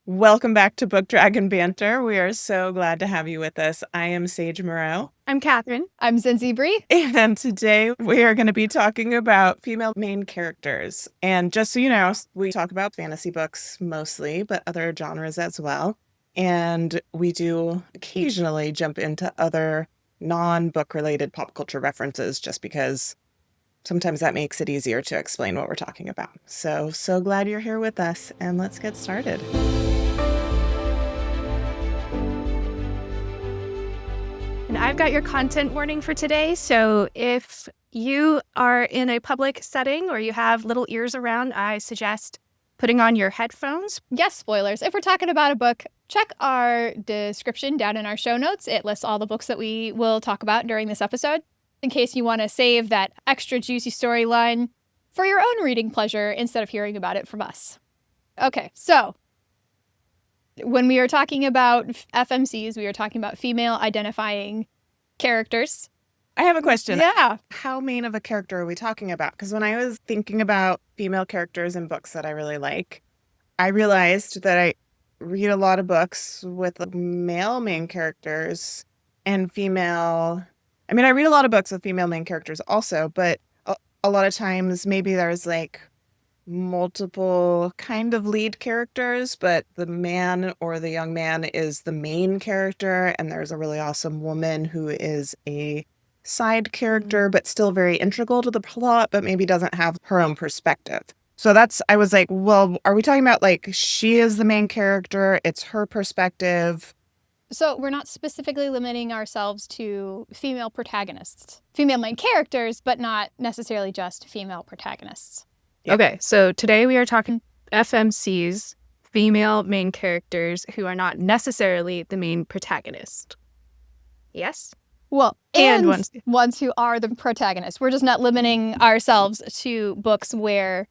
Welcome back to Book Dragon Banter. We are so glad to have you with us. I am Sage Moreaux. I'm Katherine. I'm Zinzi Bree. And today we are going to be talking about female main characters. And just so you know, we talk about fantasy books mostly, but other genres as well. And we do occasionally jump into other non-book related pop culture references just because sometimes that makes it easier to explain what we're talking about. So glad you're here with us, and let's get started. And I've got your content warning for today. So if you are in a public setting or you have little ears around, I suggest putting on your headphones. Yes, spoilers. If we're talking about a book, check our description down in our show notes. It lists all the books that we will talk about during this episode, in case you want to save that extra juicy storyline for your own reading pleasure instead of hearing about it from us. Okay, so when we are talking about FMCs, we are talking about female identifying characters. I have a question. Yeah. How main of a character are we talking about? Because when I was thinking about female characters in books that I really like, I realized that I read a lot of books with male main characters and female... I mean, I read a lot of books with female main characters also, but a lot of times maybe there's like multiple kind of lead characters, but the man or the young man is the main character, and there's a really awesome woman who is a side character, but still very integral to the plot, but maybe doesn't have her own perspective. So I was like, well, are we talking about like she is the main character, it's her perspective? So we're not specifically limiting ourselves to female protagonists, female main characters, but not necessarily just female protagonists. Yeah. Okay, so today we are talking FMCs, female main characters who are not necessarily the main protagonist. Yes? Well, and ones who are the protagonists. We're just not limiting ourselves to books where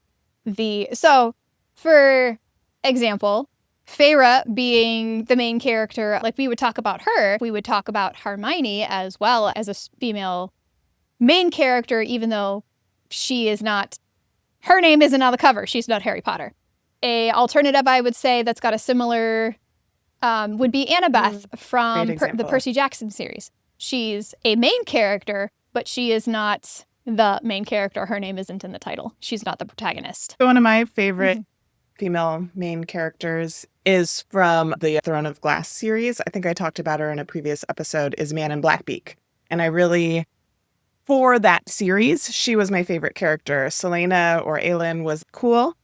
So, for example, Feyre being the main character, like we would talk about her, we would talk about Hermione as well as a female main character, even though she is not... Her name isn't on the cover. She's not Harry Potter. A alternative, I would say, that's got a similar would be Annabeth from the Percy Jackson series. She's a main character, but she is not the main character. Her name isn't in the title. She's not the protagonist. One of my favorite female main characters is from the Throne of Glass series. I think I talked about her in a previous episode, is Man in Blackbeak. And I really... For that series, she was my favorite character. Selena or Aelin was cool,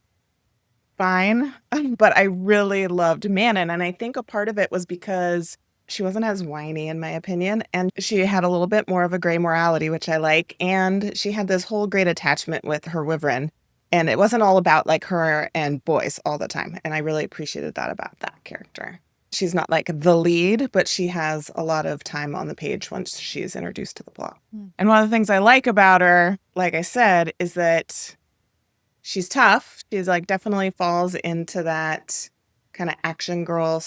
fine, but I really loved Manon. And I think a part of it was because she wasn't as whiny, in my opinion, and she had a little bit more of a gray morality, which I like. And she had this whole great attachment with her wyvern. And it wasn't all about like her and boys all the time. And I really appreciated that about that character. She's not like the lead, but she has a lot of time on the page once she's introduced to the plot. And one of the things I like about her, like I said, is that she's tough. She's like definitely falls into that kind of action girl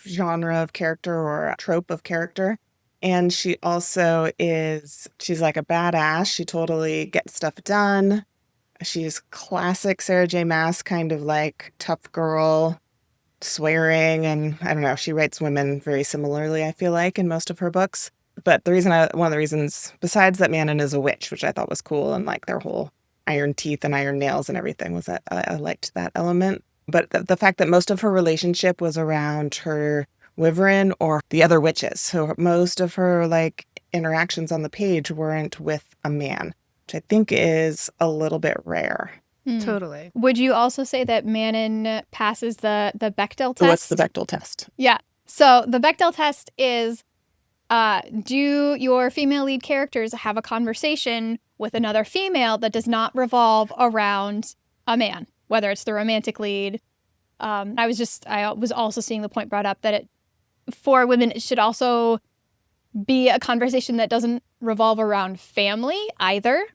genre of character or trope of character. And she also she's like a badass. She totally gets stuff done. She's classic Sarah J. Maas kind of like tough girl, swearing, and I don't know, she writes women very similarly, I feel like, in most of her books. But one of the reasons, besides that Manon is a witch, which I thought was cool, and like their whole iron teeth and iron nails and everything, was that I liked that element. But the fact that most of her relationship was around her wyvern or the other witches. So most of her like interactions on the page weren't with a man, which I think is a little bit rare. Totally. Would you also say that Manon passes the Bechdel test? What's the Bechdel test? Yeah. So the Bechdel test is, do your female lead characters have a conversation with another female that does not revolve around a man, whether it's the romantic lead? I was also seeing the point brought up that for women, it should also be a conversation that doesn't revolve around family either,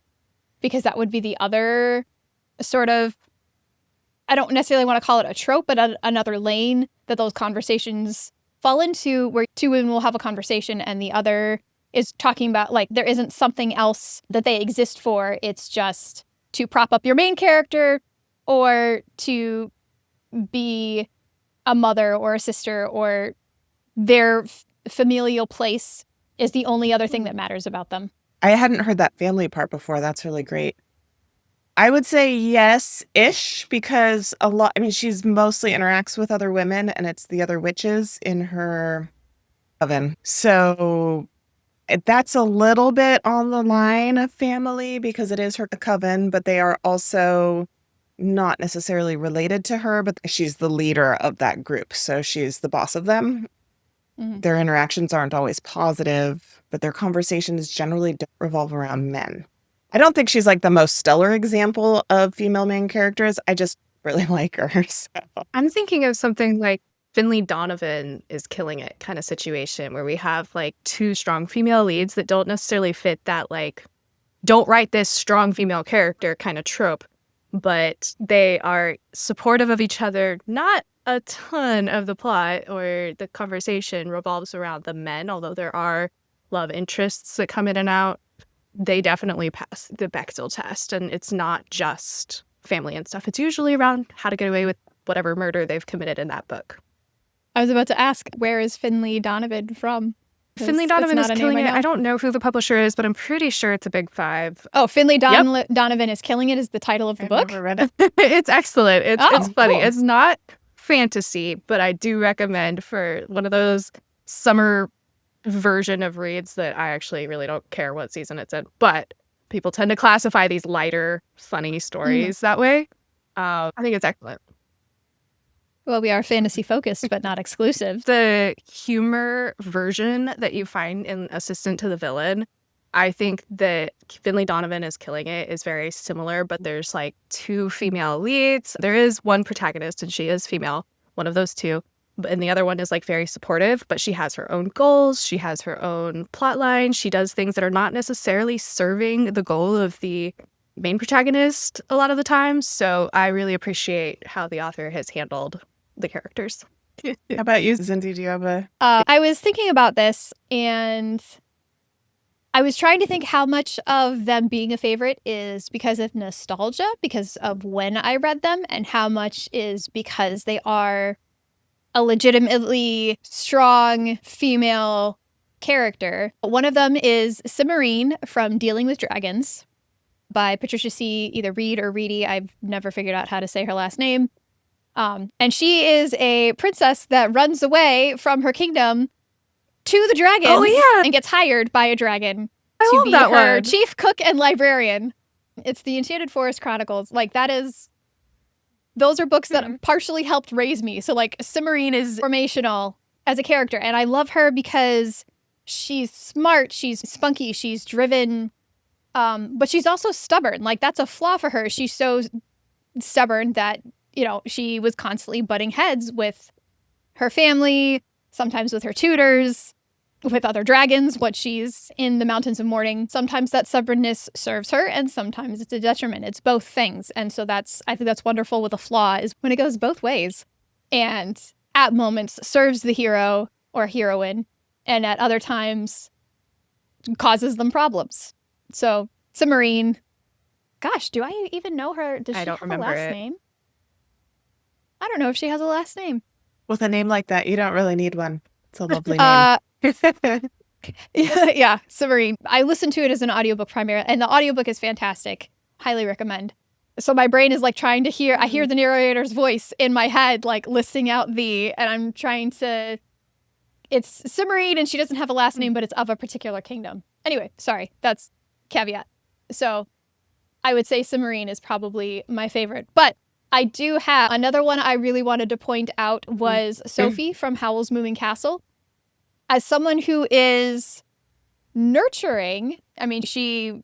because that would be the other sort of, I don't necessarily want to call it a trope, but another lane that those conversations fall into, where two women will have a conversation and the other is talking about, like, there isn't something else that they exist for. It's just to prop up your main character or to be a mother or a sister, or their familial place is the only other thing that matters about them. I hadn't heard that family part before. That's really great. I would say yes-ish, because she's mostly interacts with other women, and it's the other witches in her coven. So that's a little bit on the line of family because it is her coven, but they are also not necessarily related to her, but she's the leader of that group. So she's the boss of them. Mhm. Their interactions aren't always positive, but their conversations generally don't revolve around men. I don't think she's like the most stellar example of female main characters. I just really like her. So. I'm thinking of something like Finley Donovan is killing it kind of situation where we have like two strong female leads that don't necessarily fit that like, don't write this strong female character kind of trope, but they are supportive of each other. Not a ton of the plot or the conversation revolves around the men, although there are love interests that come in and out. They definitely pass the Bechdel test, and it's not just family and stuff. It's usually around how to get away with whatever murder they've committed in that book. I was about to ask, where is Finley Donovan from? Finley Donovan is not a killing name it. I know. I don't know who the publisher is, but I'm pretty sure it's a big 5. Oh, Finley Donovan is killing it is the title of the book? Never read it. It's excellent. It's Oh, funny. cool. It's not fantasy, but I do recommend for one of those summer version of reads that I actually really don't care what season it's in, but people tend to classify these lighter, funny stories that way. I think it's excellent. Well, we are fantasy focused, but not exclusive. The humor version that you find in Assistant to the Villain, I think that Finley Donovan is killing it is very similar, but there's like 2 female leads. There is one protagonist and she is female, one of those 2. And the other one is like very supportive, but she has her own goals. She has her own plot line. She does things that are not necessarily serving the goal of the main protagonist a lot of the time. So I really appreciate how the author has handled the characters. How about you, Zinzi? Do you have a... I was thinking about this, and I was trying to think how much of them being a favorite is because of nostalgia, because of when I read them, and how much is because they are a legitimately strong female character. One of them is Cimarine from Dealing with Dragons by Patricia C. either Reed or Reedy. I've never figured out how to say her last name. And she is a princess that runs away from her kingdom to the dragons and gets hired by a dragon to be that her one. chief cook and librarian. It's the Enchanted Forest Chronicles. Like, those are books that partially helped raise me. So, like, Cimarine is formational as a character. And I love her because she's smart, she's spunky, she's driven, but she's also stubborn. Like, that's a flaw for her. She's so stubborn that, she was constantly butting heads with her family, sometimes with her tutors, with other dragons, what she's in the Mountains of Mourning. Sometimes that stubbornness serves her, and sometimes it's a detriment. It's both things. And so I think that's wonderful with a flaw, is when it goes both ways. And at moments serves the hero or heroine, and at other times causes them problems. So Cimarine, gosh, do I even know her? Does she don't have remember a last it. name? I don't know if she has a last name. With a name like that, you don't really need one. It's a lovely name. Yeah, Cimarine. I listened to it as an audiobook primarily, and the audiobook is fantastic. Highly recommend. So my brain is like trying to hear, I hear the narrator's voice in my head, like listing out and I'm trying to, it's Cimarine and she doesn't have a last name, but it's of a particular kingdom. Anyway, sorry, that's caveat. So I would say Cimarine is probably my favorite, but I do have another one I really wanted to point out was Sophie from Howl's Moving Castle. As someone who is nurturing, she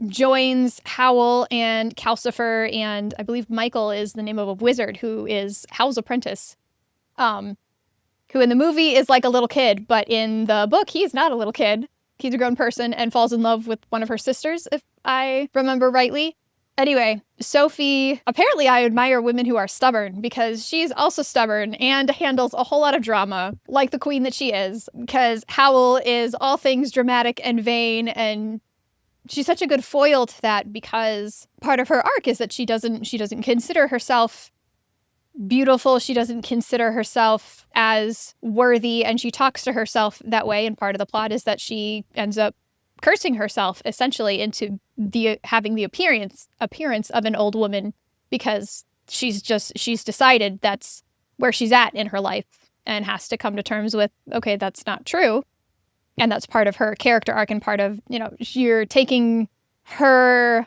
joins Howl and Calcifer, and I believe Michael is the name of a wizard who is Howl's apprentice, who in the movie is like a little kid, but in the book, he's not a little kid. He's a grown person and falls in love with one of her sisters, if I remember rightly. Anyway, Sophie, apparently I admire women who are stubborn because she's also stubborn and handles a whole lot of drama, like the queen that she is, because Howl is all things dramatic and vain, and she's such a good foil to that because part of her arc is that she doesn't consider herself beautiful. She doesn't consider herself as worthy, and she talks to herself that way. And part of the plot is that she ends up cursing herself essentially into having the appearance of an old woman, because she's decided that's where she's at in her life and has to come to terms with, okay, that's not true. And that's part of her character arc, and part of, you're taking her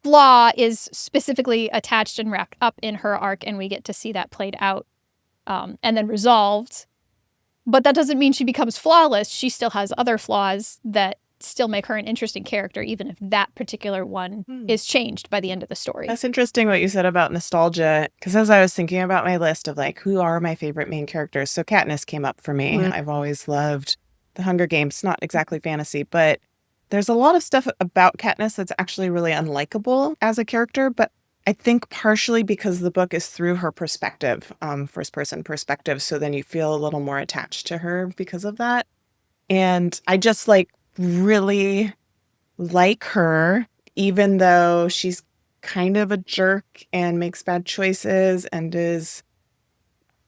flaw is specifically attached and wrapped up in her arc, and we get to see that played out and then resolved. But that doesn't mean she becomes flawless. She still has other flaws that still make her an interesting character, even if that particular one is changed by the end of the story. That's interesting what you said about nostalgia, because as I was thinking about my list of like, who are my favorite main characters, so Katniss came up for me. I've always loved the Hunger Games, not exactly fantasy, but there's a lot of stuff about Katniss that's actually really unlikable as a character, but I think partially because the book is through her perspective, first-person perspective, so then you feel a little more attached to her because of that. And I just really like her, even though she's kind of a jerk and makes bad choices and is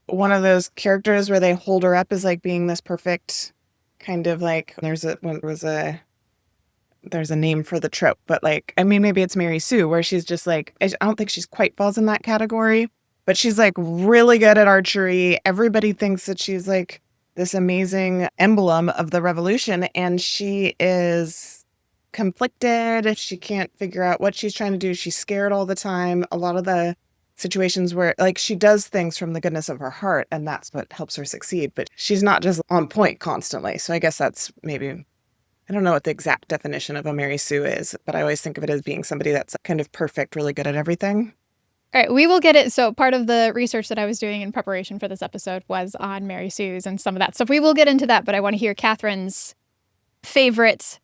one of those characters where they hold her up as being this perfect kind of there's a name for the trope, but maybe it's Mary Sue, where she's just I don't think she's quite falls in that category, but she's really good at archery. Everybody thinks that she's this amazing emblem of the revolution, and she is conflicted. She can't figure out what she's trying to do. She's scared all the time. A lot of the situations where she does things from the goodness of her heart, and that's what helps her succeed, but she's not just on point constantly. So I guess that's maybe, I don't know what the exact definition of a Mary Sue is, but I always think of it as being somebody that's kind of perfect, really good at everything. All right, we will get it. So part of the research that I was doing in preparation for this episode was on Mary Sue's and some of that. So we will get into that, but I want to hear Katherine's favorite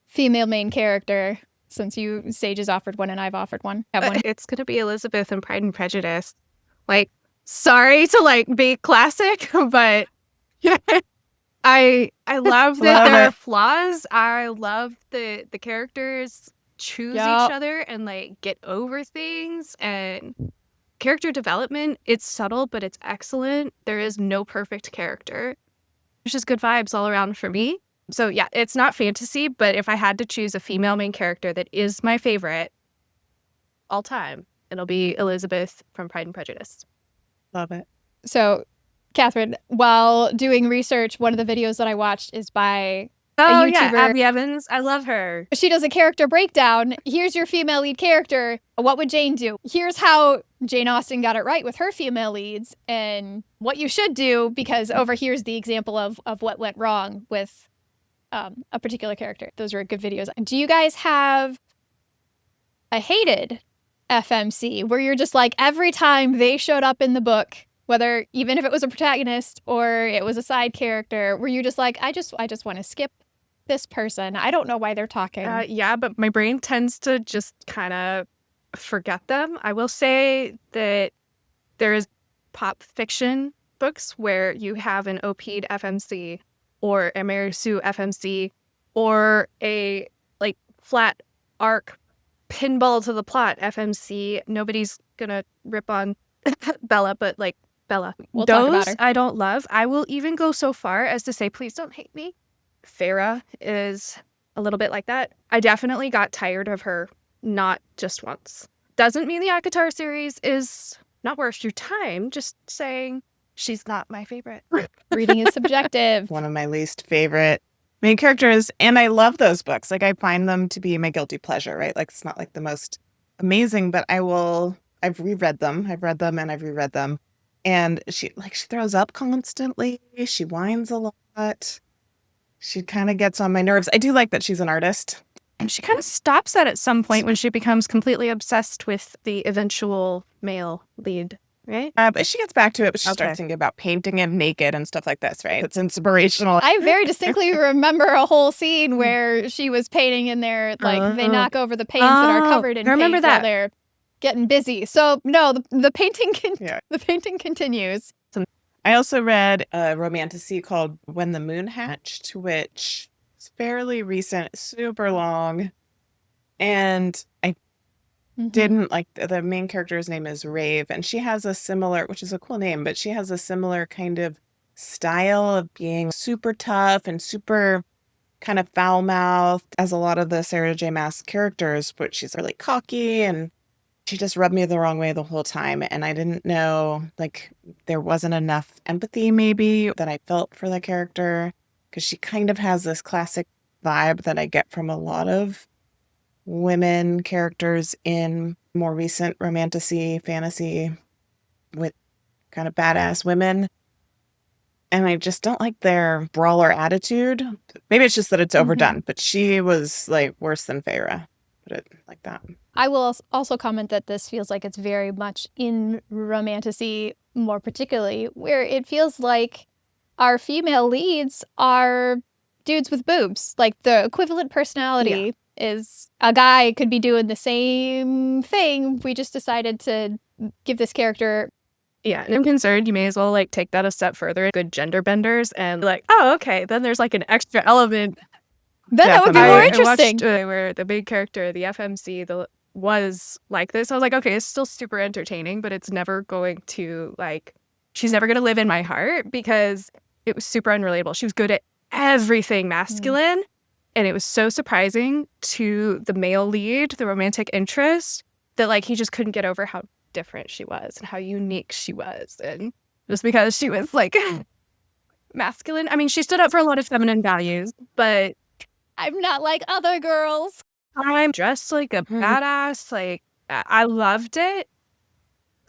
female main character, since Sage has offered one and I've offered one. It's going to be Elizabeth in Pride and Prejudice. Sorry to be classic, but I love that there are flaws. I love the characters choose each other and get over things, and character development, it's subtle but it's excellent. There is no perfect character. It's just good vibes all around for me. So yeah, it's not fantasy, but if I had to choose a female main character that is my favorite all time, it'll be Elizabeth from Pride and Prejudice. Love it. So Katherine, while doing research, one of the videos that I watched is by Oh, a YouTuber. yeah, Abby Evans. I love her. She does a character breakdown. Here's your female lead character. What would Jane do? Here's how Jane Austen got it right with her female leads, and what you should do, because over here's the example of what went wrong with a particular character. Those are good videos. Do you guys have a hated FMC where you're just every time they showed up in the book, whether even if it was a protagonist or it was a side character, were you just I just want to skip this person. I don't know why they're talking. Yeah, but my brain tends to just kind of forget them. I will say that there is pop fiction books where you have an OP'd FMC or a Mary Sue FMC or a flat arc pinball to the plot FMC. Nobody's gonna rip on Bella, but Bella. We'll talk about her. I don't love. I will even go so far as to say, please don't hate me. Farrah is a little bit like that. I definitely got tired of her, not just once. Doesn't mean the ACOTAR series is not worth your time, just saying she's not my favorite. Reading is subjective. One of my least favorite main characters, and I love those books. I find them to be my guilty pleasure, right? It's not the most amazing, but I've reread them. I've read them and I've reread them. And she throws up constantly. She whines a lot. She kind of gets on my nerves. I do like that she's an artist. And she kind of stops that at some point when she becomes completely obsessed with the eventual male lead, right? But she gets back to it, but she starts thinking about painting him naked and stuff like this, right? It's inspirational. I very distinctly remember a whole scene where she was painting in there, they knock over the paints that are covered in paint while they're getting busy. So no, the painting the painting continues. I also read a romantasy called When the Moon Hatched, which is fairly recent, super long, and I didn't like the main character's name is Rave, and she has a similar, which is a cool name, but she has a similar kind of style of being super tough and super kind of foul-mouthed as a lot of the Sarah J. Maas characters, but she's really cocky, and she just rubbed me the wrong way the whole time. And I didn't know, like, there wasn't enough empathy maybe that I felt for the character, because she kind of has this classic vibe that I get from a lot of women characters in more recent romantasy, fantasy with kind of badass women. And I just don't like their brawler attitude. Maybe it's just that it's overdone, but she was like worse than Feyre. Put it like that. I will also comment that this feels like it's very much in romantasy, more particularly, where it feels like our female leads are dudes with boobs. Like the equivalent personality is a guy could be doing the same thing. We just decided to give this character. Yeah, and I'm concerned you may as well like take that a step further. Good gender benders and like, oh, okay, then there's like an extra element. Then that would be more interesting. I watched where the big character, the FMC, was like this. I was like, okay, it's still super entertaining, but it's never going to like, she's never going to live in my heart because it was super unrelatable. She was good at everything masculine, and it was so surprising to the male lead, the romantic interest, that like he just couldn't get over how different she was and how unique she was, and just because she was like masculine. I mean, she stood up for a lot of feminine values, but I'm not like other girls. I'm dressed like a badass. Like I loved it.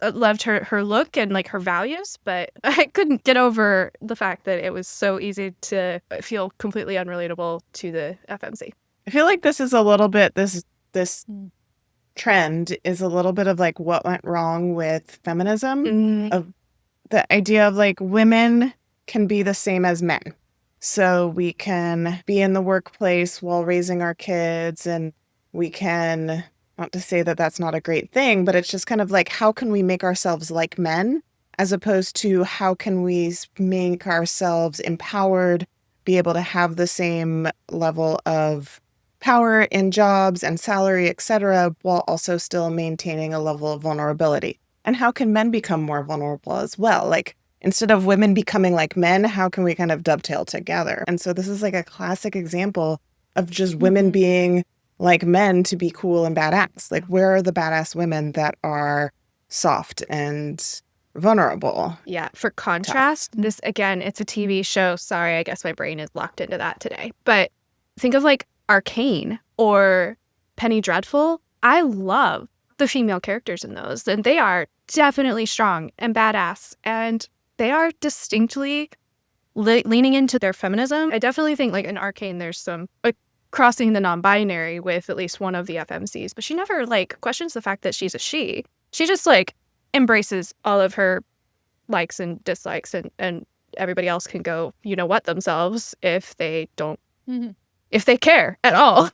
I loved her look and like her values, but I couldn't get over the fact that it was so easy to feel completely unrelatable to the FMC. I feel like this is a little bit this trend is a little bit of like what went wrong with feminism, of the idea of like women can be the same as men. So we can be in the workplace while raising our kids, and we can, not to say that that's not a great thing, but it's just kind of like, how can we make ourselves like men, as opposed to how can we make ourselves empowered, be able to have the same level of power in jobs and salary, etc., while also still maintaining a level of vulnerability. And how can men become more vulnerable as well? Like, instead of women becoming like men, how can we kind of dovetail together? And so this is like a classic example of just women being like men to be cool and badass. Like, where are the badass women that are soft and vulnerable? Yeah. For contrast, this, again, it's a TV show. Sorry, I guess my brain is locked into that today. But think of like Arcane or Penny Dreadful. I love the female characters in those, and they are definitely strong and badass, and they are distinctly leaning into their feminism. I definitely think like in Arcane there's some crossing the non-binary with at least one of the FMCs, but she never like questions the fact that she's a she. She just like embraces all of her likes and dislikes, and everybody else can go, you know what, themselves if they don't if they care at all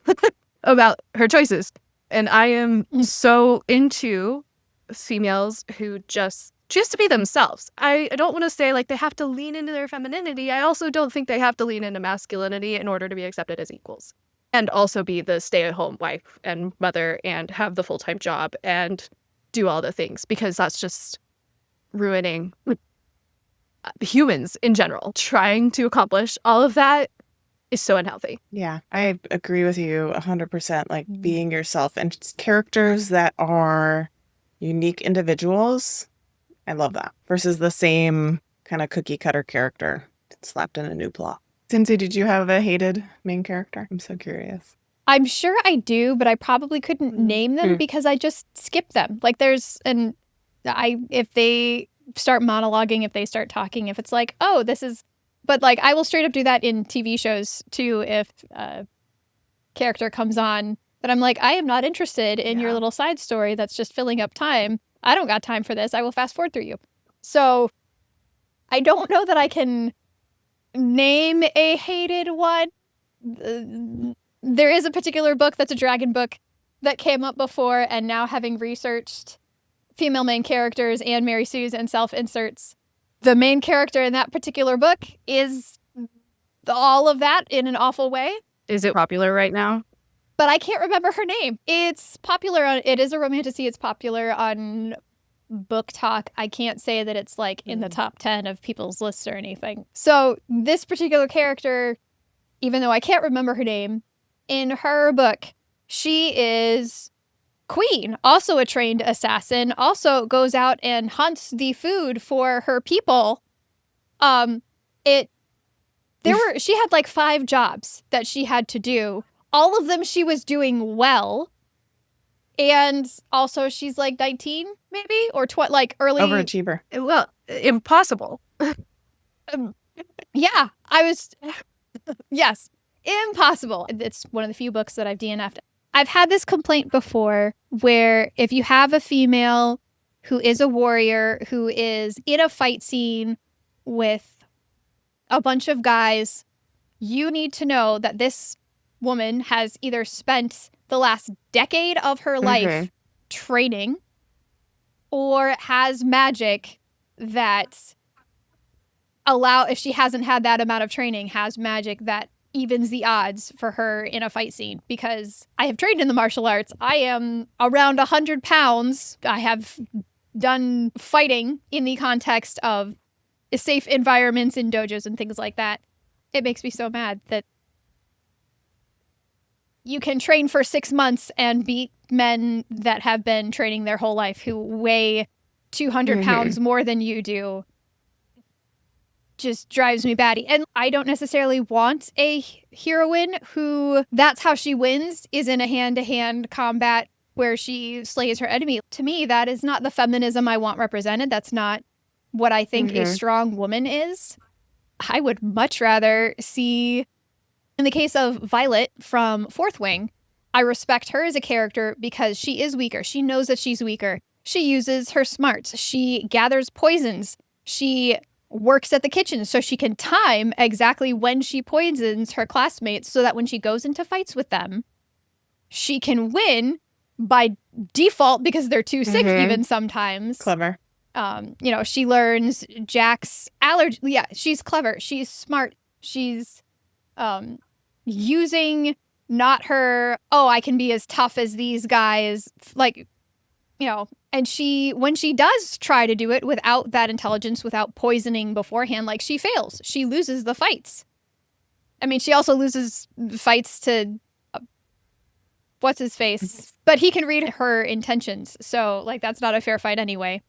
about her choices. And I am so into females who just to be themselves. I don't want to say like they have to lean into their femininity. I also don't think they have to lean into masculinity in order to be accepted as equals, and also be the stay-at-home wife and mother and have the full-time job and do all the things, because that's just ruining humans in general. Trying to accomplish all of that is so unhealthy. Yeah, I agree with you 100%. Like, being yourself and characters that are unique individuals, I love that. Versus the same kind of cookie cutter character slapped in a new plot. Zinzi, did you have a hated main character? I'm so curious. I'm sure I do, but I probably couldn't name them because I just skip them. Like if they start monologuing, if they start talking, if it's like, oh, this is, but like I will straight up do that in TV shows too. If a character comes on that I'm like, I am not interested in your little side story that's just filling up time. I don't got time for this. I will fast forward through you. So I don't know that I can name a hated one. There is a particular book that's a dragon book that came up before, and now having researched female main characters and Mary Sue's and self-inserts, the main character in that particular book is all of that in an awful way. Is it popular right now? but I can't remember her name. It's popular on, it is a romantasy. It's popular on Book Talk. I can't say that it's like in the top 10 of people's lists or anything. So this particular character, even though I can't remember her name, in her book, she is queen, also a trained assassin, also goes out and hunts the food for her people. She had like 5 jobs that she had to do. All of them she was doing well. And also she's like 19 maybe, or like early. Overachiever. Well, impossible. Yeah, yes, impossible. It's one of the few books that I've DNF'd. I've had this complaint before where if you have a female who is a warrior, who is in a fight scene with a bunch of guys, you need to know that this woman has either spent the last decade of her life training or has magic that if she hasn't had that amount of training, has magic that evens the odds for her in a fight scene. Because I have trained in the martial arts. I am around 100 pounds. I have done fighting in the context of safe environments in dojos and things like that. It makes me so mad that you can train for 6 months and beat men that have been training their whole life who weigh 200 pounds more than you do. Just drives me batty. And I don't necessarily want a heroine who that's how she wins, is in a hand-to-hand combat where she slays her enemy. To me, that is not the feminism I want represented. That's not what I think a strong woman is. I would much rather see, in the case of Violet from Fourth Wing, I respect her as a character because she is weaker. She knows that she's weaker. She uses her smarts. She gathers poisons. She works at the kitchen so she can time exactly when she poisons her classmates so that when she goes into fights with them, she can win by default because they're too sick even sometimes. Clever. She learns Jack's allergy. Yeah, she's clever. She's smart. She's using not her, I can be as tough as these guys, and when she does try to do it without that intelligence, without poisoning beforehand, she fails. She loses the fights. I mean, she also loses fights to what's his face, but he can read her intentions. So that's not a fair fight anyway.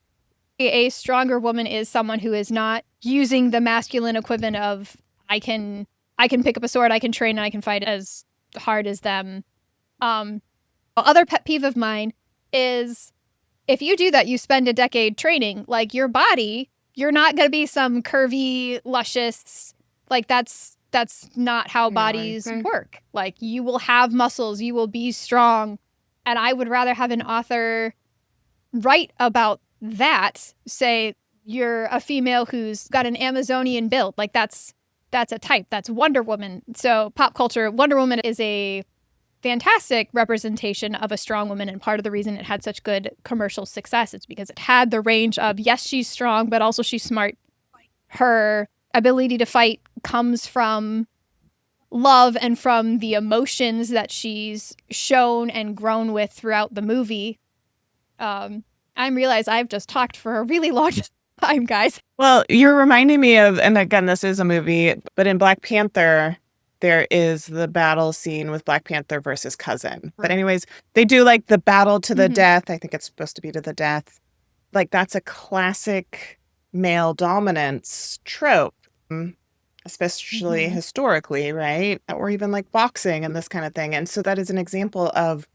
A stronger woman is someone who is not using the masculine equivalent of I can pick up a sword, I can train, and I can fight as hard as them. Other pet peeve of mine is if you do that, you spend a decade training. Your body, you're not going to be some curvy, luscious. That's not how bodies work. You will have muscles, you will be strong, and I would rather have an author write about that, say you're a female who's got an Amazonian build, that's a type, that's Wonder Woman. So pop culture, Wonder Woman is a fantastic representation of a strong woman, and part of the reason it had such good commercial success is because it had the range of, yes, she's strong, but also she's smart. Her ability to fight comes from love and from the emotions that she's shown and grown with throughout the movie. I realize I've just talked for a really long time, guys. Well, you're reminding me of, and again, this is a movie, but in Black Panther, there is the battle scene with Black Panther versus Cousin. But anyways, they do the battle to the death. I think it's supposed to be to the death. That's a classic male dominance trope, especially historically, right? Or even boxing and this kind of thing. And so that is an example of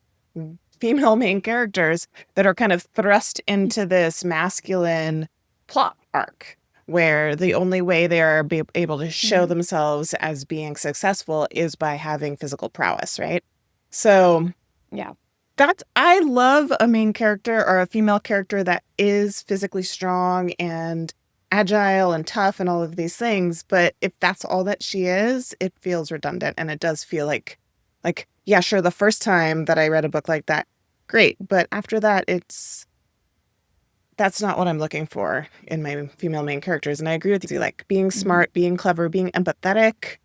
female main characters that are kind of thrust into this masculine plot arc where the only way they are able to show themselves as being successful is by having physical prowess, right? So yeah, I love a main character or a female character that is physically strong and agile and tough and all of these things. But if that's all that she is, it feels redundant. And it does feel like, yeah, sure, the first time that I read a book like that, great. But after that, that's not what I'm looking for in my female main characters. And I agree with you, being smart, being clever, being empathetic.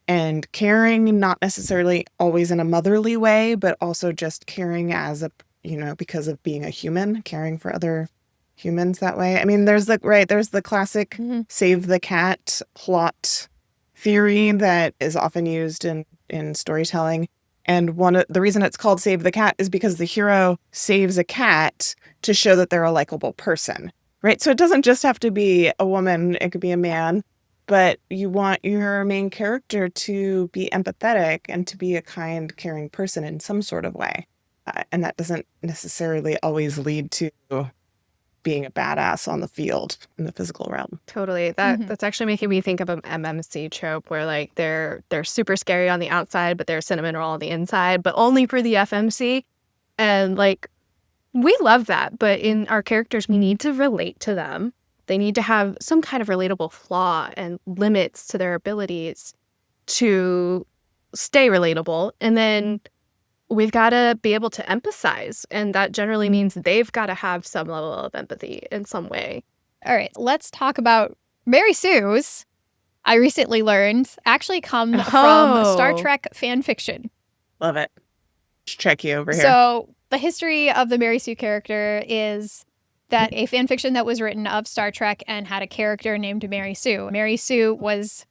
and caring, not necessarily always in a motherly way, but also just caring as because of being a human, caring for other humans that way. I mean, there's the classic save the cat plot theory that is often used in storytelling. And the reason it's called Save the Cat is because the hero saves a cat to show that they're a likable person, right? So it doesn't just have to be a woman, it could be a man, but you want your main character to be empathetic and to be a kind, caring person in some sort of way. And that doesn't necessarily always lead to being a badass on the field in the physical realm. Totally. That's actually making me think of an MMC trope where like they're super scary on the outside, but they're cinnamon roll on the inside, but only for the FMC. And like we love that, but in our characters, we need to relate to them. They need to have some kind of relatable flaw and limits to their abilities to stay relatable. And then we've got to be able to empathize. And that generally means they've got to have some level of empathy in some way. All right, let's talk about Mary Sue's. I recently learned actually come from Star Trek fan fiction. Love it. Check you over here. So the history of the Mary Sue character is that a fan fiction that was written of Star Trek and had a character named Mary Sue. Mary Sue was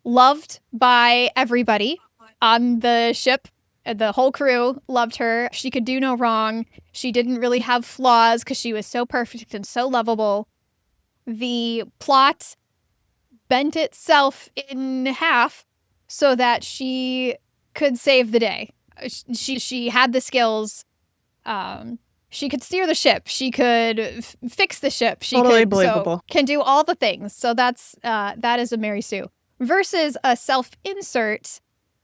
loved by everybody on the ship. The whole crew loved her. She could do no wrong. She didn't really have flaws because she was so perfect and so lovable. The plot bent itself in half so that she could save the day. She had the skills. She could steer the ship. She could fix the ship. She totally believable. Can do all the things. So that is a Mary Sue. Versus a self-insert,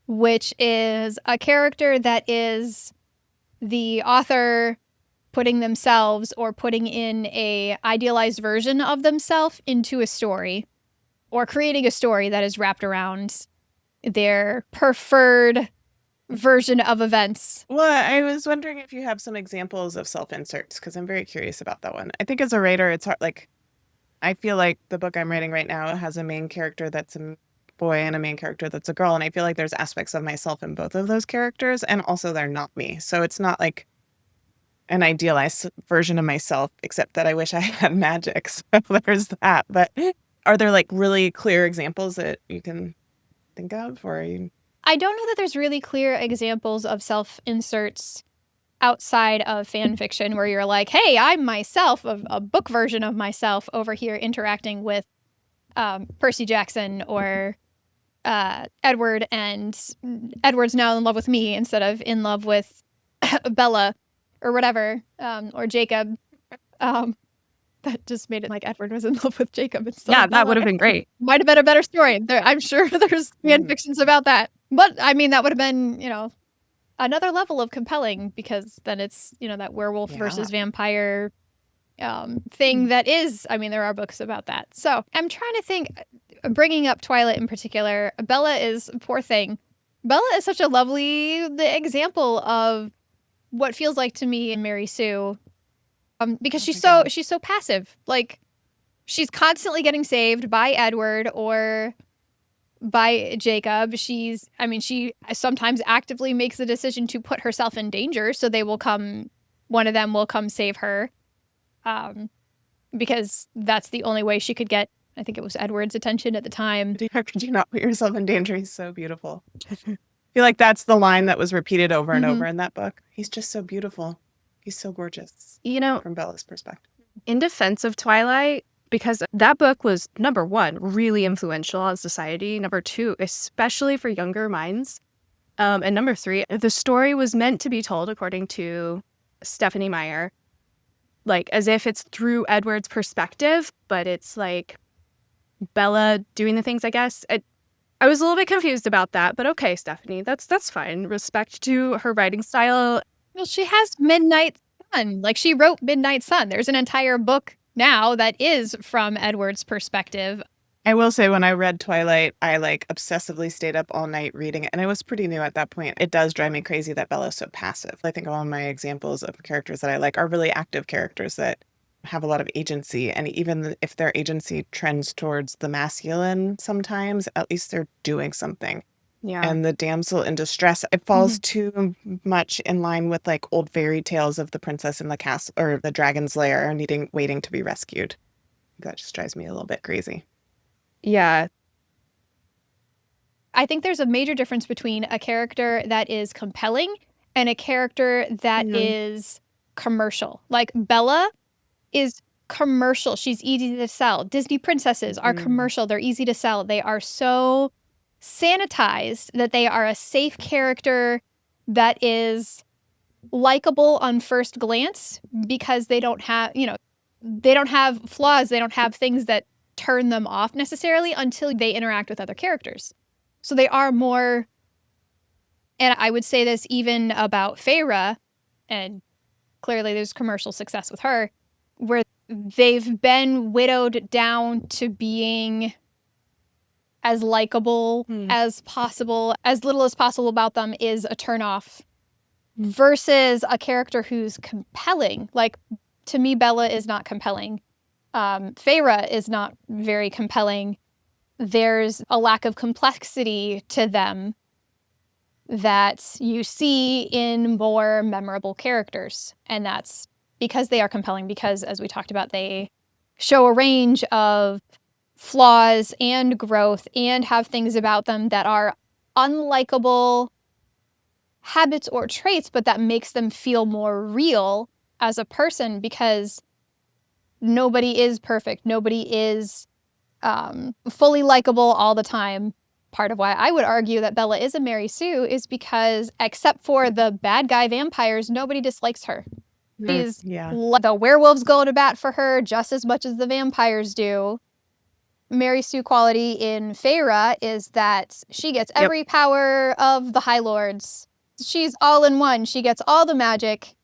which is a character that is the author putting themselves or putting in a idealized version of themselves into a story, or creating a story that is wrapped around their preferred version of events. Well, I was wondering if you have some examples of self-inserts, because I'm very curious about that one. I think as a writer, it's hard. Like, I feel like the book I'm writing right now has a main character that's a boy and a main character that's a girl, and I feel like there's aspects of myself in both of those characters, and also they're not me. So it's not like an idealized version of myself, except that I wish I had magic. So there's that. But are there like really clear examples that you can think of, or I don't know that there's really clear examples of self-inserts outside of fan fiction where you're like, hey, I'm myself, a book version of myself over here interacting with Percy Jackson or Edward, and Edward's now in love with me instead of in love with Bella or whatever, or Jacob. That just made it like Edward was in love with Jacob instead of Bella. That would have been great. Might have been a better story. I'm sure there's fan fictions about that. But I mean, that would have been, another level of compelling, because then it's, that werewolf versus vampire thing that is, there are books about that. So I'm trying to think, bringing up Twilight in particular, Bella is, poor thing. Bella is such a lovely example of what feels like to me in Mary Sue, because she's so passive. Like, she's constantly getting saved by Edward or by Jacob. She sometimes actively makes the decision to put herself in danger, so one of them will come save her. Because that's the only way she could get, I think it was Edward's attention at the time. How could you not put yourself in danger? He's so beautiful. I feel like that's the line that was repeated over and over in that book. He's just so beautiful. He's so gorgeous. From Bella's perspective. In defense of Twilight, because that book was, number one, really influential on society. Number two, especially for younger minds. And number three, the story was meant to be told, according to Stephanie Meyer, like as if it's through Edward's perspective, but it's like Bella doing the things, I guess. I was a little bit confused about that, but okay, Stephanie, that's fine. Respect to her writing style. Well, she has Midnight Sun. Like, she wrote Midnight Sun. There's an entire book now that is from Edward's perspective. I will say, when I read Twilight, I obsessively stayed up all night reading it, and it was pretty new at that point. It does drive me crazy that Bella's so passive. I think all of my examples of characters that I like are really active characters that have a lot of agency. And even if their agency trends towards the masculine sometimes, at least they're doing something. Yeah. And the damsel in distress, it falls too much in line with like old fairy tales of the princess in the castle or the dragon's lair waiting to be rescued. That just drives me a little bit crazy. Yeah. I think there's a major difference between a character that is compelling and a character that is commercial. Like Bella is commercial. She's easy to sell. Disney princesses are commercial. They're easy to sell. They are so sanitized that they are a safe character that is likable on first glance because they don't have, they don't have flaws. They don't have things that turn them off necessarily until they interact with other characters. So they are more, and I would say this even about Feyre, and clearly there's commercial success with her, where they've been widowed down to being as likable as possible. As little as possible about them is a turnoff versus a character who's compelling. Like, to me, Bella is not compelling. Feyre is not very compelling. There's a lack of complexity to them that you see in more memorable characters. And that's because they are compelling, because, as we talked about, they show a range of flaws and growth and have things about them that are unlikable habits or traits, but that makes them feel more real as a person, because nobody is perfect. Nobody is fully likable all the time. Part of why I would argue that Bella is a Mary Sue is because, except for the bad guy vampires, nobody dislikes her. The werewolves go to bat for her just as much as the vampires do. Mary Sue quality in Feyre is that she gets every power of the High Lords. She's all in one. She gets all the magic.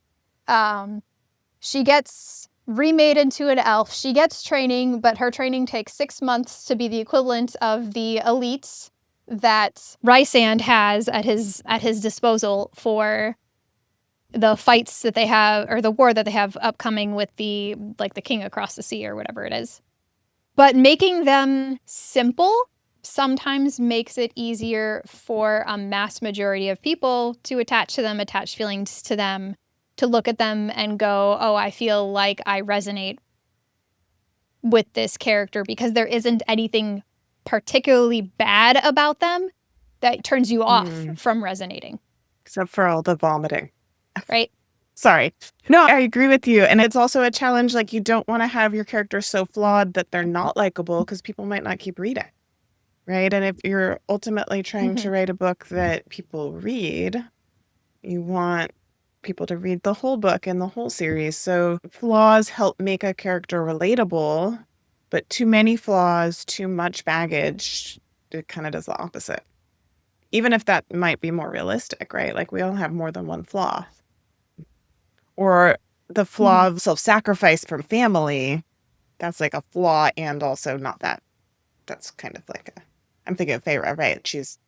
She gets remade into an elf. She gets training, but her training takes 6 months to be the equivalent of the elites that Rysand has at his disposal for the fights that they have, or the war that they have upcoming with the king across the sea or whatever it is. But making them simple sometimes makes it easier for a mass majority of people to attach to them, attach feelings to them, to look at them and go, oh, I feel like I resonate with this character, because there isn't anything particularly bad about them that turns you off from resonating. Except for all the vomiting. Right? Sorry. No, I agree with you. And it's also a challenge. Like, you don't want to have your character so flawed that they're not likable, because people might not keep reading. Right? And if you're ultimately trying to write a book that people read, you want people to read the whole book and the whole series. So flaws help make a character relatable, but too many flaws, too much baggage, it kind of does the opposite. Even if that might be more realistic, right? Like, we all have more than one flaw. Or the flaw of self-sacrifice from family, that's like a flaw and also not that. That's kind of like I'm thinking of Feyre, right? She's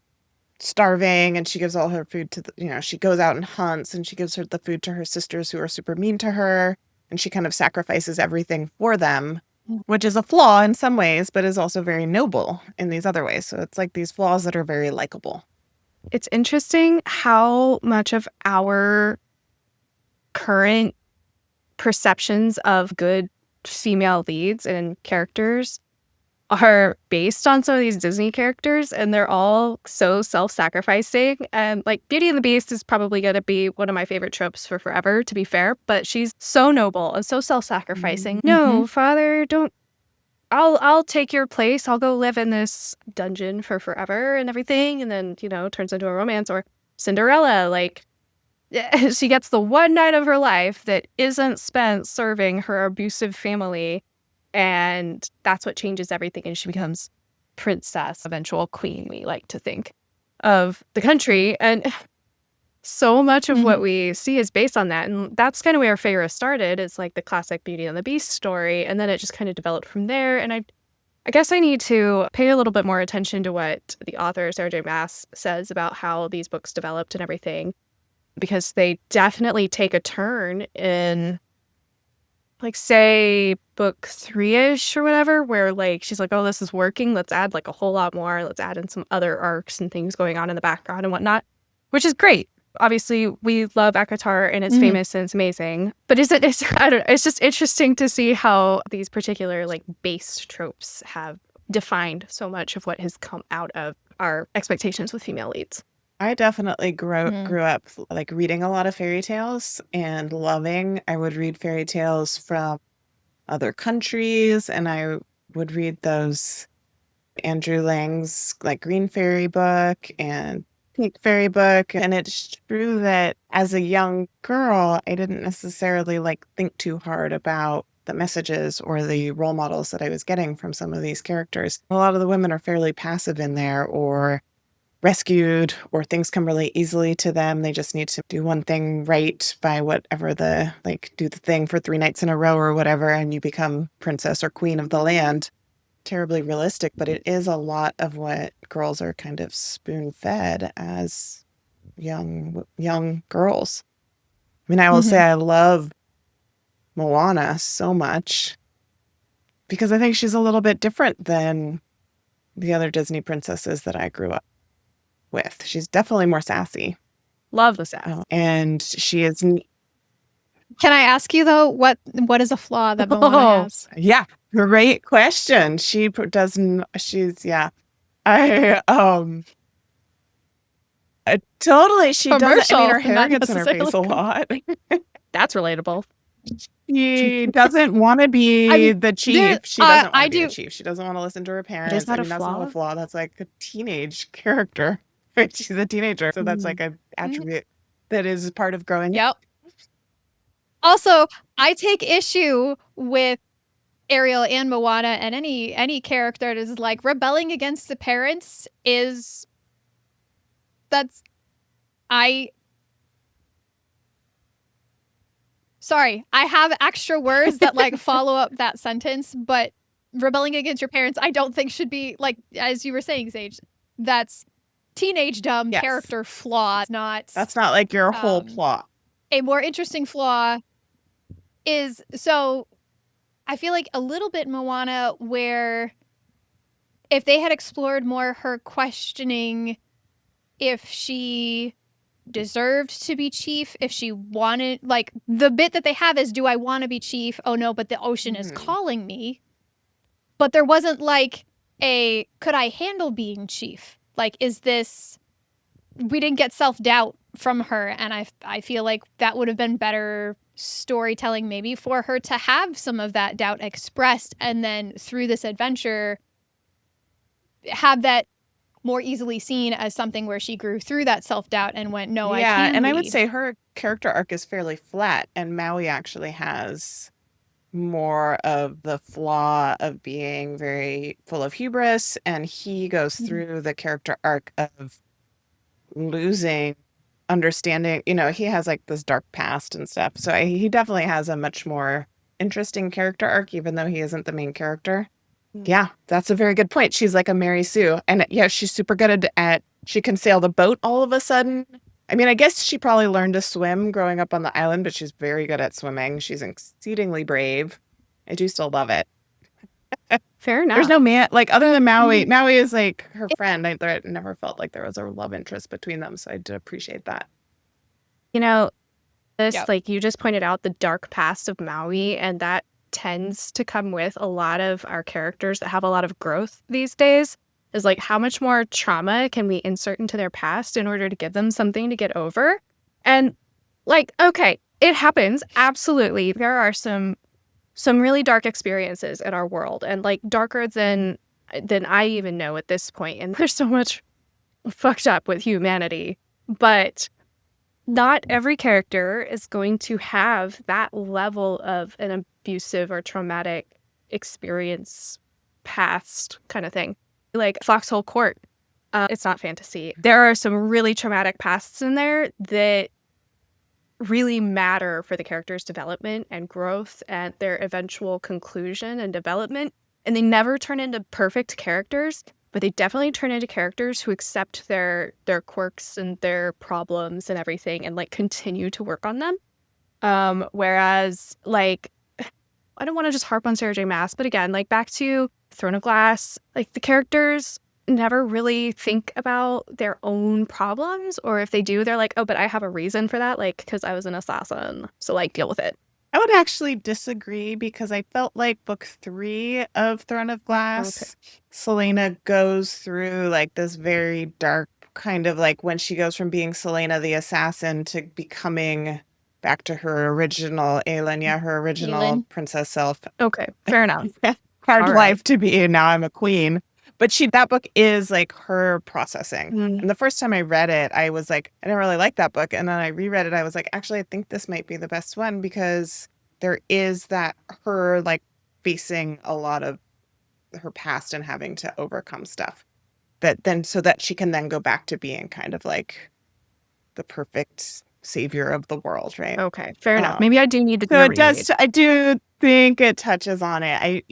starving and she gives all her food to she goes out and hunts and she gives the food to her sisters who are super mean to her, and she kind of sacrifices everything for them, which is a flaw in some ways, but is also very noble in these other ways. So it's like these flaws that are very likable. It's interesting how much of our current perceptions of good female leads and characters are based on some of these Disney characters, and they're all so self-sacrificing. And like Beauty and the Beast is probably going to be one of my favorite tropes for forever, to be fair, but she's so noble and so self-sacrificing. No, father, don't. I'll take your place. I'll go live in this dungeon for forever and everything, and then turns into a romance. Or Cinderella, like, she gets the one night of her life that isn't spent serving her abusive family, and that's what changes everything, and she becomes princess, eventual queen, we like to think, of the country. And so much of what we see is based on that, and that's kind of where Feyre started. It's like the classic Beauty and the Beast story, and then it just kind of developed from there. And I guess I need to pay a little bit more attention to what the author, Sarah J. Maas, says about how these books developed and everything, because they definitely take a turn in like, say, book 3-ish or whatever, where, like, she's like, "Oh, this is working. Let's add, like, a whole lot more. Let's add in some other arcs and things going on in the background and whatnot," which is great. Obviously, we love ACOTAR, and it's famous and it's amazing. But it's I don't know, it's just interesting to see how these particular, like, base tropes have defined so much of what has come out of our expectations with female leads. I definitely grew up like reading a lot of fairy tales and loving. I would read fairy tales from other countries, and I would read those Andrew Lang's like Green Fairy book and Pink Fairy book. And it's true that as a young girl, I didn't necessarily like think too hard about the messages or the role models that I was getting from some of these characters. A lot of the women are fairly passive in there, or rescued, or things come really easily to them. They just need to do one thing right by whatever do the thing for 3 nights in a row or whatever, and you become princess or queen of the land. Terribly realistic, but it is a lot of what girls are kind of spoon-fed as young girls. I mean, I will say I love Moana so much because I think she's a little bit different than the other Disney princesses that I grew up with. She's definitely more sassy. Love the sass. And she is... Can I ask you, though, what is a flaw that Moana has? Yeah, great question. She doesn't... She's... Yeah. Totally, she doesn't... I mean, her hair gets in her face a lot. That's relatable. She doesn't want to be the chief. She doesn't want to be the chief. She doesn't want to listen to her parents. Is that that's not a flaw. That's like a teenage character. She's a teenager, so that's like an attribute that is part of growing up. Yep. Also, I take issue with Ariel and Moana and any character that is like rebelling against the parents is Sorry, I have extra words that like follow up that sentence, but rebelling against your parents, I don't think should be like, as you were saying, Sage, that's teenage dumb character flaw. That's not like your whole plot. A more interesting flaw is, so I feel like a little bit Moana, where if they had explored more her questioning if she deserved to be chief, if she wanted, like the bit that they have is, do I want to be chief? Oh no, but the ocean is calling me. But there wasn't like could I handle being chief? Like, is this, we didn't get self-doubt from her, and I feel like that would have been better storytelling maybe for her to have some of that doubt expressed, and then through this adventure have that more easily seen as something where she grew through that self-doubt and went, no, I can and lead. I would say her character arc is fairly flat, and Maui actually has more of the flaw of being very full of hubris, and he goes through the character arc of losing understanding. He has like this dark past and stuff, so he definitely has a much more interesting character arc, even though he isn't the main character. Yeah, that's a very good point. She's like a Mary Sue, and yeah, she's super good at she can sail the boat all of a sudden. I mean, I guess she probably learned to swim growing up on the island, but she's very good at swimming. She's exceedingly brave. I do still love it. Fair enough. There's no man, like, other than Maui. Maui is like her friend. I never felt like there was a love interest between them, so I did appreciate that. Like you just pointed out, the dark past of Maui, and that tends to come with a lot of our characters that have a lot of growth these days. Is like, how much more trauma can we insert into their past in order to give them something to get over? And like, okay, it happens. Absolutely. There are some really dark experiences in our world, and like darker than I even know at this point. And there's so much fucked up with humanity, but not every character is going to have that level of an abusive or traumatic experience past kind of thing. Like Foxhole Court, it's not fantasy. There are some really traumatic pasts in there that really matter for the character's development and growth and their eventual conclusion and development. And they never turn into perfect characters, but they definitely turn into characters who accept their quirks and their problems and everything, and like continue to work on them. Whereas like I don't want to just harp on Sarah J. Maas, but again, like back to Throne of Glass, like the characters never really think about their own problems, or if they do, they're like, oh, but I have a reason for that, like, because I was an assassin, so like deal with it. I would actually disagree because I felt like book 3 of Throne of Glass, Selena goes through like this very dark kind of like when she goes from being Selena the assassin to becoming back to her original Aelin, her original Aelin. princess self. Okay, fair enough. Hard All right. life to be, and now I'm a queen. But that book is like her processing. Mm. And the first time I read it, I was like, I didn't really like that book. And then I reread it. I was like, actually, I think this might be the best one because there is that her like facing a lot of her past and having to overcome stuff so that she can then go back to being kind of like the perfect savior of the world, right? Okay, fair enough. Maybe I do need to do So a it does. reread. I do think it touches on it.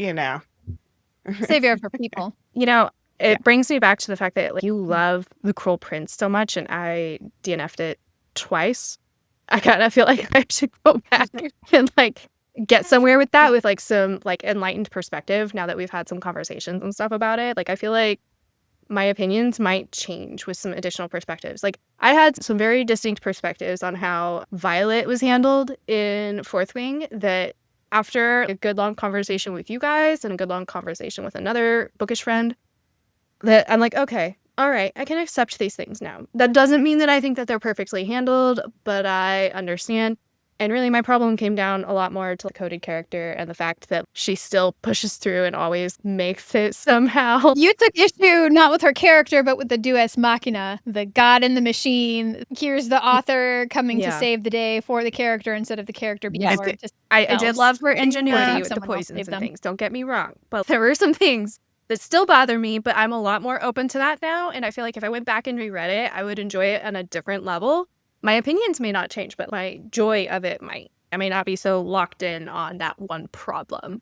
Savior for people. You know, it brings me back to the fact that like, you love The Cruel Prince so much, and I DNF'd it twice. I kind of feel like I should go back and like get somewhere with that, with like some like enlightened perspective now that we've had some conversations and stuff about it. Like I feel like my opinions might change with some additional perspectives. Like I had some very distinct perspectives on how Violet was handled in Fourth Wing that after a good long conversation with you guys and a good long conversation with another bookish friend, that I'm like, okay, all right, I can accept these things now. That doesn't mean that I think that they're perfectly handled, but I understand. And really my problem came down a lot more to the coded character and the fact that she still pushes through and always makes it somehow. You took issue not with her character, but with the Deus Machina, the God in the machine. Here's the author coming to Yeah. save the day for the character instead of the character being Yes, forward to I did themselves. love her Or ingenuity have with the someone else poisons save and them. things, don't get me wrong. But there were some things that still bother me, but I'm a lot more open to that now. And I feel like if I went back and reread it, I would enjoy it on a different level. My opinions may not change, but my joy of it might. I may not be so locked in on that one problem.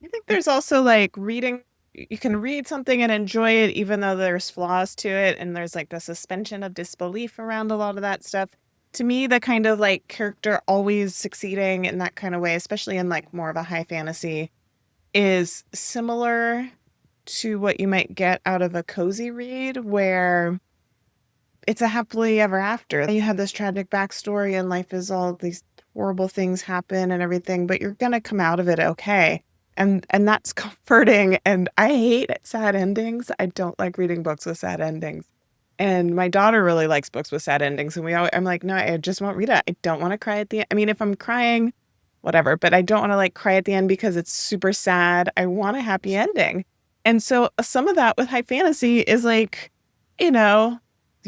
I think there's also like reading, you can read something and enjoy it even though there's flaws to it. And there's like the suspension of disbelief around a lot of that stuff. To me, the kind of like character always succeeding in that kind of way, especially in like more of a high fantasy, is similar to what you might get out of a cozy read where it's a happily ever after. You have this tragic backstory and life is all these horrible things happen and everything, but you're going to come out of it okay. And that's comforting. And I hate sad endings. I don't like reading books with sad endings. And my daughter really likes books with sad endings. And I'm like, no, I just won't read it. I don't want to cry at the end. I mean, if I'm crying, whatever, but I don't want to like cry at the end because it's super sad. I want a happy ending. And so some of that with high fantasy is like,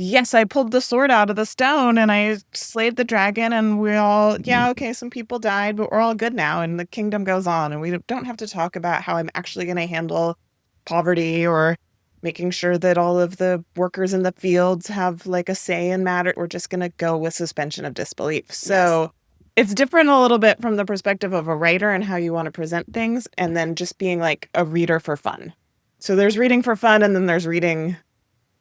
yes, I pulled the sword out of the stone and I slayed the dragon and we all, okay, some people died, but we're all good now and the kingdom goes on and we don't have to talk about how I'm actually going to handle poverty or making sure that all of the workers in the fields have like a say in matter. We're just going to go with suspension of disbelief. So it's different a little bit from the perspective of a writer and how you want to present things and then just being like a reader for fun. So there's reading for fun and then there's reading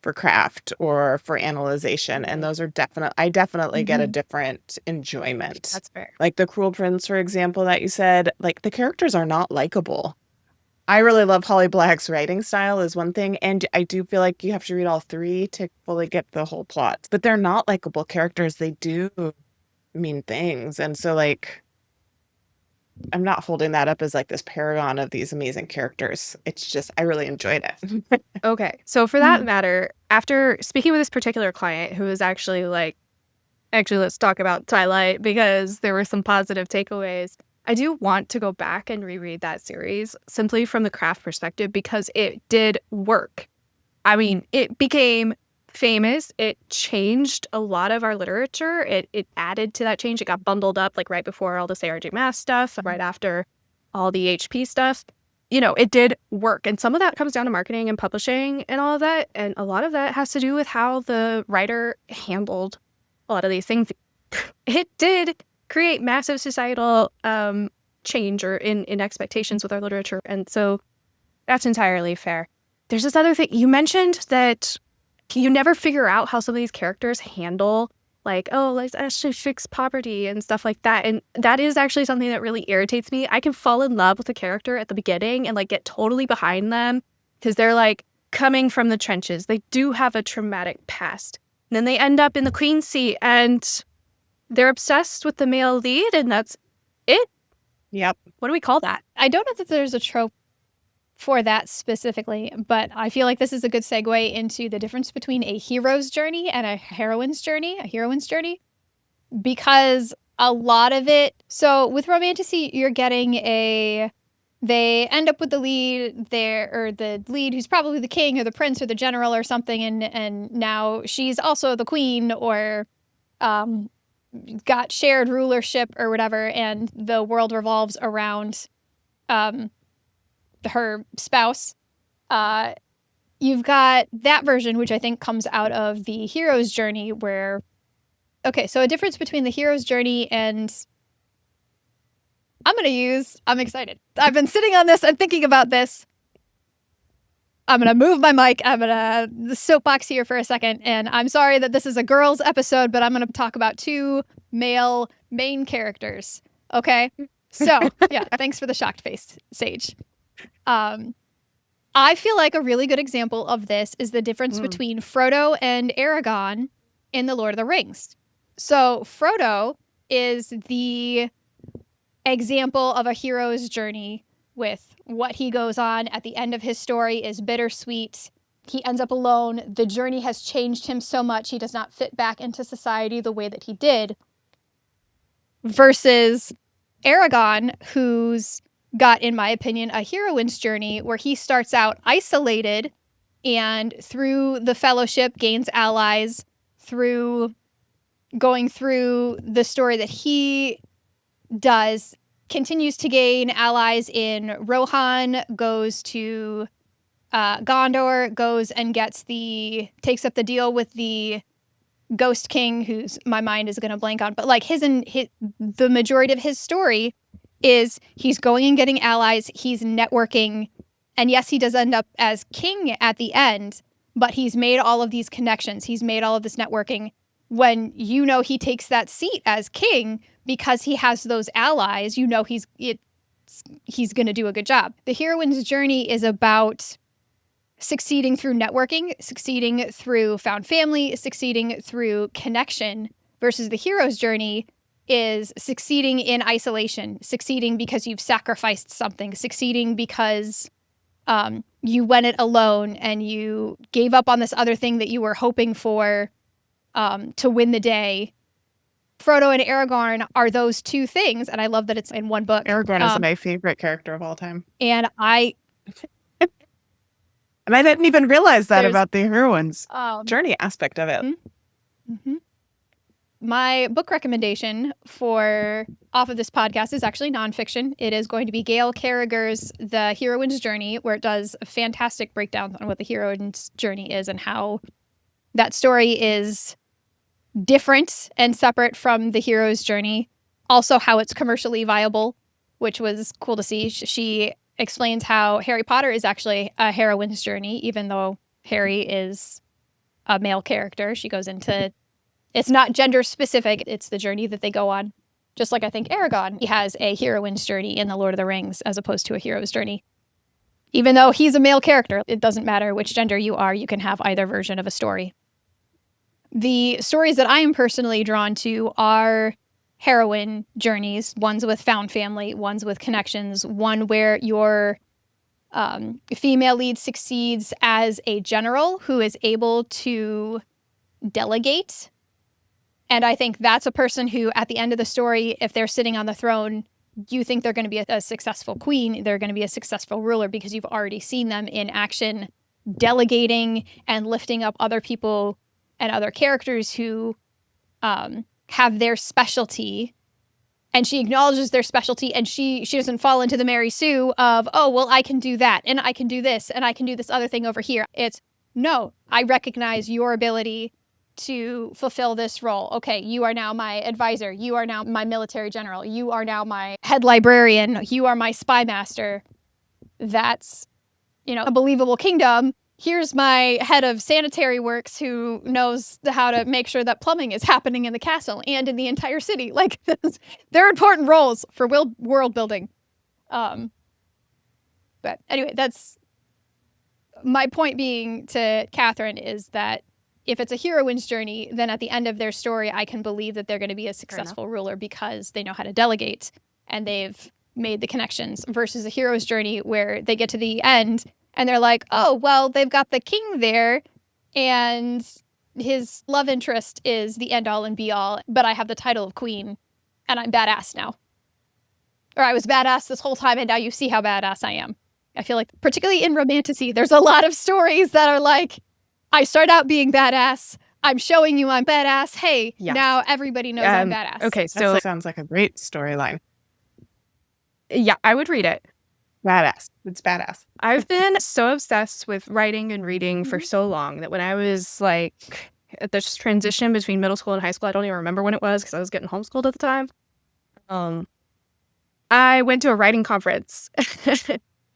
for craft or for analyzation. And those are I definitely get a different enjoyment. That's fair. Like The Cruel Prince, for example, that you said, like the characters are not likable. I really love Holly Black's writing style is one thing. And I do feel like you have to read all 3 to fully get the whole plot. But they're not likable characters. They do mean things. And so like, I'm not holding that up as like this paragon of these amazing characters. It's just, I really enjoyed it. Okay. So for that matter, after speaking with this particular client who was actually like, let's talk about Twilight because there were some positive takeaways. I do want to go back and reread that series simply from the craft perspective because it did work. I mean, it became famous. It changed a lot of our literature. It added to that change. It got bundled up like right before all the Sarah J. Maas stuff, right after all the HP stuff. It did work. And some of that comes down to marketing and publishing and all of that. And a lot of that has to do with how the writer handled a lot of these things. It did create massive societal change or in expectations with our literature. And so that's entirely fair. There's this other thing. You mentioned that you never figure out how some of these characters handle like, oh, let's actually fix poverty and stuff like that. And that is actually something that really irritates me. I can fall in love with a character at the beginning and like get totally behind them because they're like coming from the trenches. They do have a traumatic past. And then they end up in the queen seat and they're obsessed with the male lead, and that's it. Yep. What do we call that? I don't know that there's a trope for that specifically, but I feel like this is a good segue into the difference between a hero's journey and a heroine's journey, because a lot of it, so with romantasy, you're getting they end up with the lead there, or the lead who's probably the king or the prince or the general or something, and now she's also the queen, or got shared rulership or whatever, and the world revolves around her spouse. You've got that version, which I think comes out of the hero's journey, where so a difference between the hero's journey and I'm excited. I've been sitting on this and thinking about this. I'm going to move my mic. I'm going to soapbox here for a second. And I'm sorry that this is a girls episode, but I'm going to talk about 2 male main characters. Okay? So, yeah, thanks for the shocked face, Sage. I feel like a really good example of this is the difference between Frodo and Aragorn in The Lord of the Rings. So, Frodo is the example of a hero's journey, with what he goes on at the end of his story is bittersweet. He ends up alone. The journey has changed him so much he does not fit back into society the way that he did. Versus Aragorn, who's got, in my opinion, a heroine's journey where he starts out isolated and through the fellowship gains allies, through going through the story that he does, continues to gain allies in Rohan, goes to Gondor, goes and takes up the deal with the Ghost King, whose my mind is going to blank on, but like the majority of his story is he's going and getting allies, he's networking, and yes, he does end up as king at the end, but he's made all of these connections, he's made all of this networking. When he takes that seat as king, because he has those allies, he's going to do a good job. The heroine's journey is about succeeding through networking, succeeding through found family, succeeding through connection, versus the hero's journey is succeeding in isolation, succeeding because you've sacrificed something, succeeding because you went it alone and you gave up on this other thing that you were hoping for to win the day. Frodo and Aragorn are those 2 things, and I love that it's in one book. Aragorn is my favorite character of all time. And I didn't even realize that about the heroine's journey aspect of it. Mm-hmm. My book recommendation off of this podcast is actually nonfiction. It is going to be Gail Carriger's The Heroine's Journey, where it does a fantastic breakdown on what the heroine's journey is and how that story is different and separate from the hero's journey. Also, how it's commercially viable, which was cool to see. She explains how Harry Potter is actually a heroine's journey, even though Harry is a male character. She goes into, it's not gender specific, it's the journey that they go on. Just like I think Aragorn, he has a heroine's journey in The Lord of the Rings as opposed to a hero's journey. Even though he's a male character, it doesn't matter which gender you are, you can have either version of a story. The stories that I am personally drawn to are heroine journeys, ones with found family, ones with connections, one where your female lead succeeds as a general who is able to delegate. And I think that's a person who, at the end of the story, if they're sitting on the throne, you think they're going to be a successful queen, they're going to be a successful ruler, because you've already seen them in action delegating and lifting up other people and other characters who have their specialty, and she acknowledges their specialty, and she doesn't fall into the Mary Sue of, oh, well, I can do that, and I can do this, and I can do this other thing over here. It's, no, I recognize your ability to fulfill this role. Okay, you are now my advisor. You are now my military general. You are now my head librarian. You are my spy master. That's, a believable kingdom. here's my head of sanitary works who knows how to make sure that plumbing is happening in the castle and in the entire city. Like, they're important roles for world building. But anyway, that's my point being to Katherine is that if it's a heroine's journey, then at the end of their story, I can believe that they're going to be a successful ruler because they know how to delegate and they've made the connections, versus a hero's journey where they get to the end and they're like, oh, well, they've got the king there and his love interest is the end all and be all, but I have the title of queen and I'm badass now. Or I was badass this whole time and now you see how badass I am. I feel like, particularly in romantasy, there's a lot of stories that are like, I start out being badass. I'm showing you I'm badass. Hey, now everybody knows I'm badass. Okay, so That sounds like a great storyline. Yeah, I would read it. Badass. It's badass. I've been so obsessed with writing and reading for so long that when I was like at this transition between middle school and high school, I don't even remember when it was because I was getting homeschooled at the time. I went to a writing conference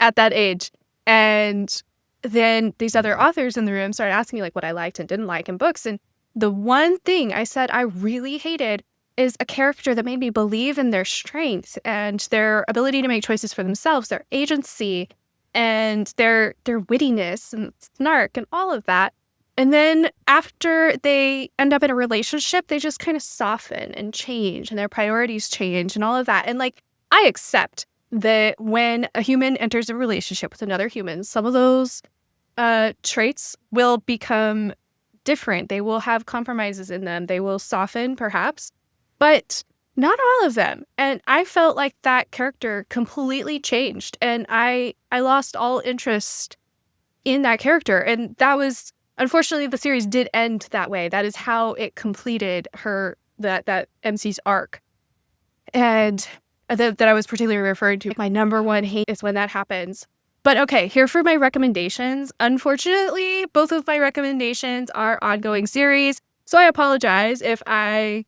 at that age, and then these other authors in the room started asking me like what I liked and didn't like in books. And the one thing I said I really hated is a character that made me believe in their strength and their ability to make choices for themselves, their agency and their wittiness and snark and all of that. And then after they end up in a relationship, they just kind of soften and change and their priorities change and all of that. And like, I accept that when a human enters a relationship with another human, some of those traits will become different. They will have compromises in them. They will soften, perhaps, but not all of them. And I felt like that character completely changed, and I lost all interest in that character. And that was, unfortunately, the series did end that way. That is how it completed that MC's arc. And that I was particularly referring to. My number one hate is when that happens. But okay, here for my recommendations. Unfortunately, both of my recommendations are ongoing series. So I apologize if I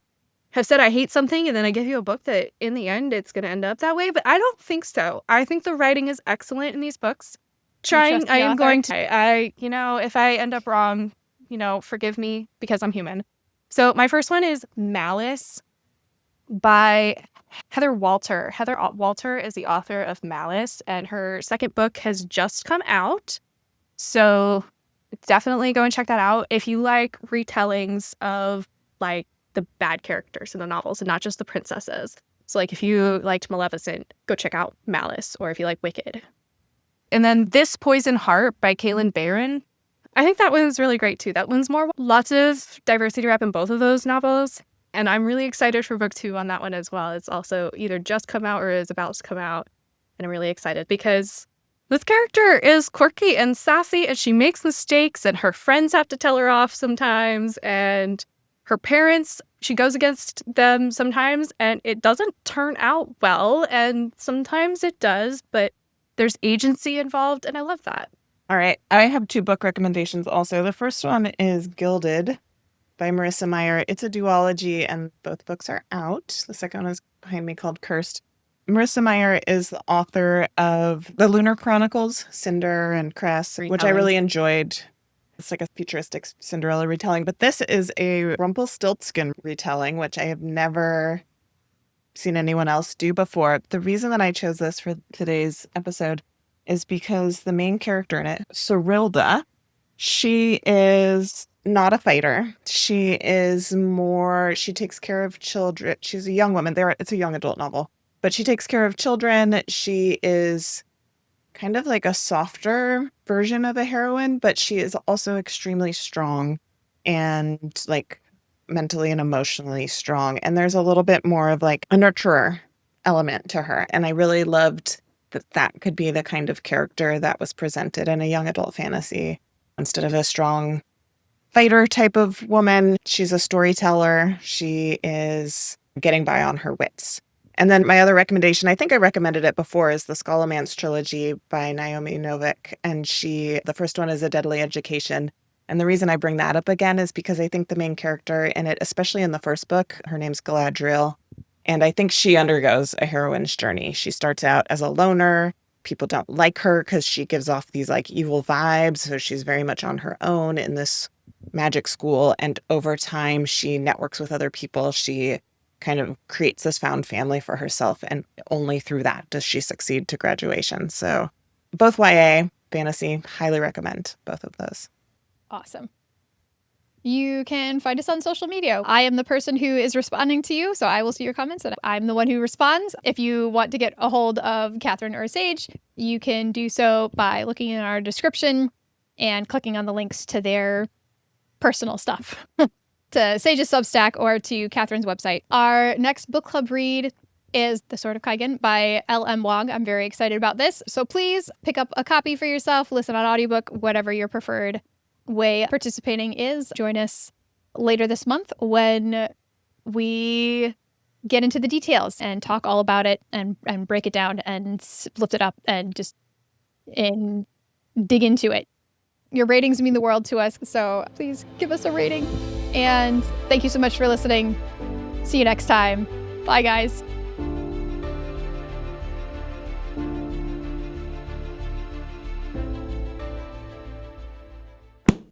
have said I hate something and then I give you a book that in the end it's going to end up that way. But I don't think so. I think the writing is excellent in these books. I am going to, if I end up wrong, forgive me because I'm human. So my first one is Malice by Heather Walter. Heather Walter is the author of Malice, and her second book has just come out. So definitely go and check that out if you like retellings of like the bad characters in the novels and not just the princesses. So like if you liked Maleficent, go check out Malice, or if you like Wicked. And then This Poison Heart by Caitlin Barron. I think that one's really great too. That one's more, lots of diversity wrap in both of those novels. And I'm really excited for book 2 on that one as well. It's also either just come out or is about to come out. And I'm really excited because this character is quirky and sassy and she makes mistakes and her friends have to tell her off sometimes. And her parents, she goes against them sometimes and it doesn't turn out well. And sometimes it does, but there's agency involved. And I love that. All right. I have 2 book recommendations also. The first one is Gilded by Marissa Meyer. It's a duology and both books are out. The second one is behind me called Cursed. Marissa Meyer is the author of The Lunar Chronicles, Cinder and Cress, which I really enjoyed. It's like a futuristic Cinderella retelling, but this is a Rumpelstiltskin retelling, which I have never seen anyone else do before. The reason that I chose this for today's episode is because the main character in it, Cerilda, she is not a fighter. She takes care of children. She's a young woman. It's a young adult novel, but she takes care of children. She is kind of like a softer version of a heroine, but she is also extremely strong and like mentally and emotionally strong. And there's a little bit more of like a nurturer element to her. And I really loved that could be the kind of character that was presented in a young adult fantasy instead of a strong fighter type of woman. She's a storyteller. She is getting by on her wits. And then my other recommendation, I think I recommended it before, is the Scholomance trilogy by Naomi Novik. And the first one is A Deadly Education. And the reason I bring that up again is because I think the main character in it, especially in the first book, her name's Galadriel. And I think she undergoes a heroine's journey. She starts out as a loner. people don't like her because she gives off these like evil vibes. So she's very much on her own in this magic school. And over time, she networks with other people. She kind of creates this found family for herself. And only through that does she succeed to graduation. So both YA, fantasy, highly recommend both of those. Awesome. You can find us on social media. I am the person who is responding to you, so I will see your comments and I'm the one who responds. If you want to get a hold of Katherine or Sage, you can do so by looking in our description and clicking on the links to their personal stuff, to Sage's Substack or to Katherine's website. Our next book club read is The Sword of Kaigen by L.M. Wang. I'm very excited about this. So please pick up a copy for yourself, listen on audiobook, whatever your preferred way participating is. Join us later this month when we get into the details and talk all about it and break it down and lift it up and just dig into it. Your ratings mean the world to us, so please give us a rating. And thank you so much for listening. See you next time. Bye, guys.